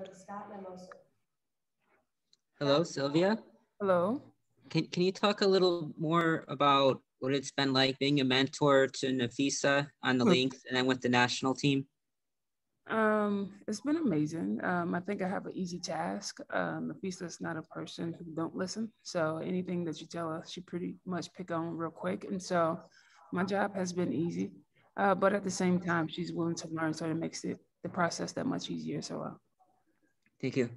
go to Scott and then Moser. Hello, Sylvia. Hello. Can you talk a little more about what it's been like being a mentor to Nafisa on the links and then with the national team? It's been amazing. I think I have an easy task. Nafisa is not a person who don't listen. So anything that you tell her, she pretty much pick on real quick. And so my job has been easy. But at the same time, she's willing to learn, so it makes the process that much easier. So Thank you.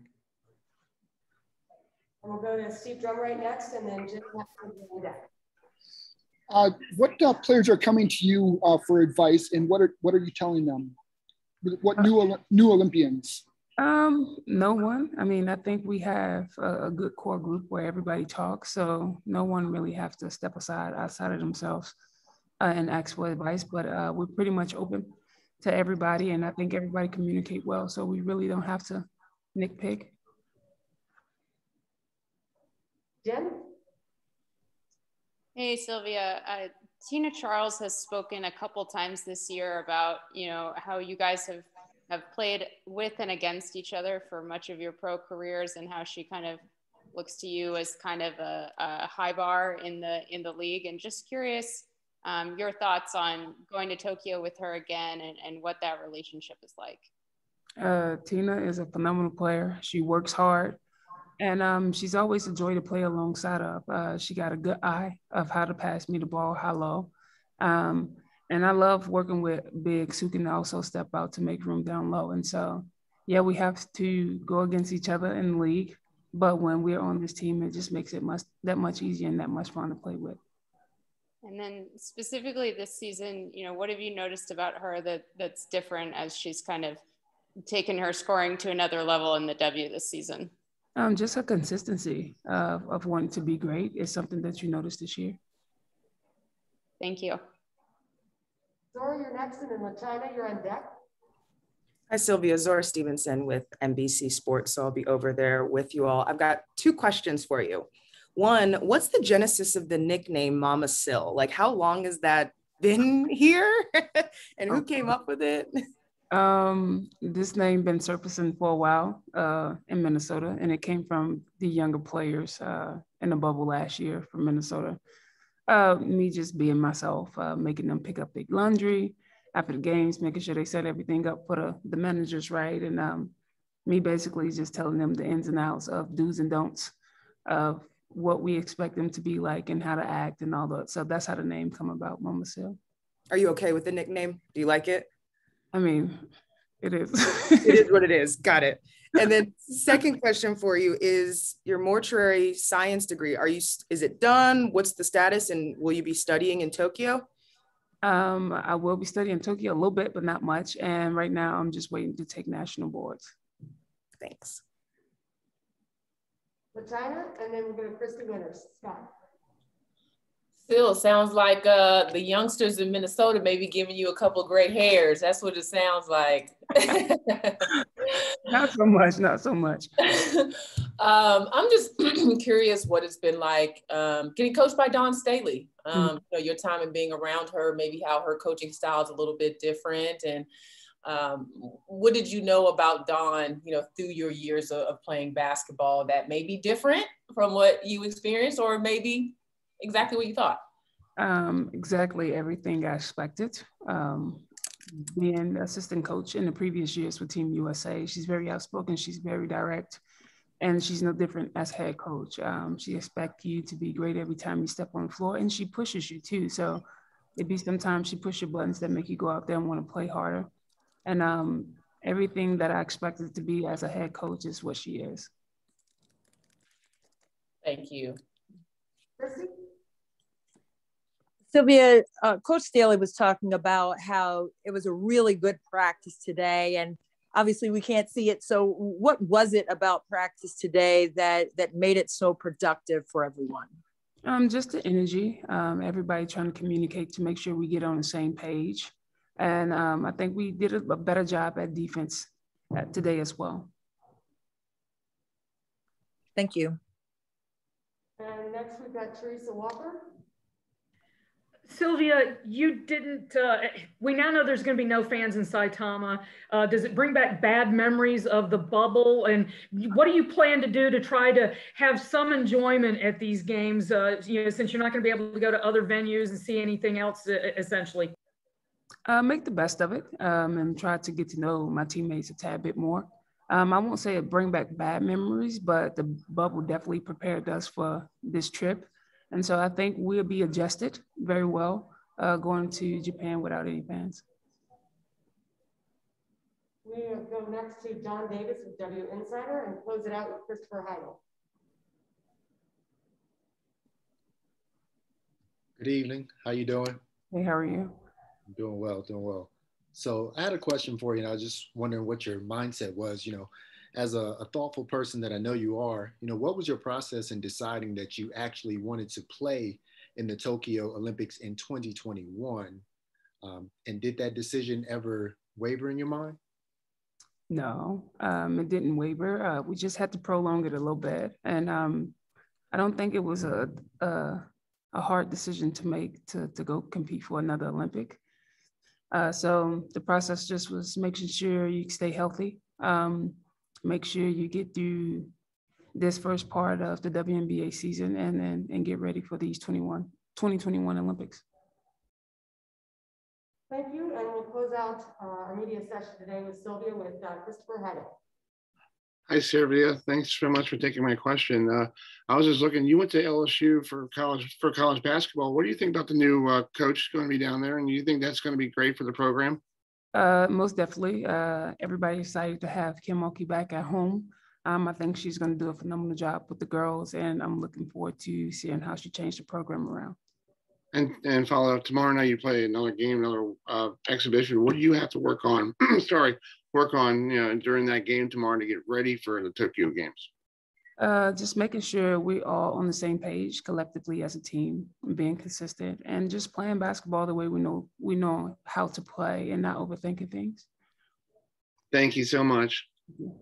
And we'll go to Steve Drumright next, and then Jim. What players are coming to you for advice, and what are you telling them? What new Olympians? No one. I mean, I think we have a good core group where everybody talks, so no one really has to step aside outside of themselves and ask for advice. But we're pretty much open to everybody, and I think everybody communicate well, so we really don't have to nitpick. Jen? Hey, Sylvia. Tina Charles has spoken a couple times this year about, how you guys have played with and against each other for much of your pro careers, and how she kind of looks to you as kind of a high bar in the league. And just curious, your thoughts on going to Tokyo with her again and what that relationship is like. Tina is a phenomenal player. She works hard. And she's always a joy to play alongside of. She got a good eye of how to pass me the ball, how low. And I love working with bigs who can also step out to make room down low. And so, yeah, we have to go against each other in the league. But when we're on this team, it just makes it that much easier and that much fun to play with. And then specifically this season, what have you noticed about her that's different as she's kind of taken her scoring to another level in the W this season? Just her consistency of wanting to be great is something that you noticed this year. Thank you. Zora, you're next, and then LaChina, you're on deck. Hi, Sylvia. Zora Stevenson with NBC Sports, so I'll be over there with you all. I've got two questions for you. One, what's the genesis of the nickname Mama Syl? Like, how long has that been here? And who came up with it? This name been surfacing for a while in Minnesota, and it came from the younger players in the bubble last year from Minnesota. Me just being myself, making them pick up their laundry after the games, making sure they set everything up for the managers right, and me basically just telling them the ins and outs of do's and don'ts of what we expect them to be like and how to act and all that. So that's how the name come about, Mama Syl. Are you okay with the nickname? Do you like it? I mean, it is. It is what it is. Got it. And then second question for you is your mortuary science degree. Is it done? What's the status? And will you be studying in Tokyo? I will be studying in Tokyo a little bit, but not much. And right now I'm just waiting to take national boards. Thanks. LaChina, and then we're going to Christy Winters. Scott. Phil, sounds like the youngsters in Minnesota may be giving you a couple of gray hairs. That's what it sounds like. Not so much, not so much. I'm just curious what it's been like getting coached by Dawn Staley. Your time and being around her, maybe how her coaching style is a little bit different. And what did you know about Dawn, through your years of playing basketball that may be different from what you experienced, or maybe exactly what you thought? Exactly everything I expected. Being assistant coach in the previous years with Team USA, she's very outspoken, she's very direct, and she's no different as head coach. She expects you to be great every time you step on the floor, and she pushes you too. So it'd be sometimes she pushes your buttons that make you go out there and want to play harder. And everything that I expected to be as a head coach is what she is. Thank you. Sylvia, Coach Staley was talking about how it was a really good practice today, and obviously we can't see it. So what was it about practice today that made it so productive for everyone? Just the energy, everybody trying to communicate to make sure we get on the same page. And I think we did a better job at defense today as well. Thank you. And next we've got Teresa Walker. Sylvia, you didn't, we now know there's going to be no fans in Saitama. Does it bring back bad memories of the bubble? And what do you plan to do to try to have some enjoyment at these games, since you're not going to be able to go to other venues and see anything else, essentially? Make the best of it and try to get to know my teammates a tad bit more. I won't say it bring back bad memories, but the bubble definitely prepared us for this trip. And so I think we'll be adjusted very well going to Japan without any fans. We go next to John Davis with W Insider and close it out with Christopher Heidel. Good evening. How you doing? Hey, how are you? I'm doing well, doing well. So I had a question for you, and I was just wondering what your mindset was, as a thoughtful person that I know you are, what was your process in deciding that you actually wanted to play in the Tokyo Olympics in 2021? And did that decision ever waver in your mind? No, it didn't waver. We just had to prolong it a little bit. And I don't think it was a hard decision to make to go compete for another Olympic. So the process just was making sure you stay healthy, make sure you get through this first part of the WNBA season and get ready for these 2021 Olympics. Thank you, and we'll close out our media session today with Sylvia with Christopher Heidel. Hi, Sylvia. Thanks very much for taking my question. I was just looking, you went to LSU for college basketball. What do you think about the new coach going to be down there? And do you think that's going to be great for the program? Most definitely. Everybody excited to have Kim Mulkey back at home. I think she's going to do a phenomenal job with the girls, and I'm looking forward to seeing how she changed the program around. And follow up, tomorrow night you play another game, another exhibition. What do you have to work on? During that game tomorrow to get ready for the Tokyo Games? Just making sure we're all on the same page collectively as a team, being consistent, and just playing basketball the way we know how to play and not overthinking things. Thank you so much. Thank you.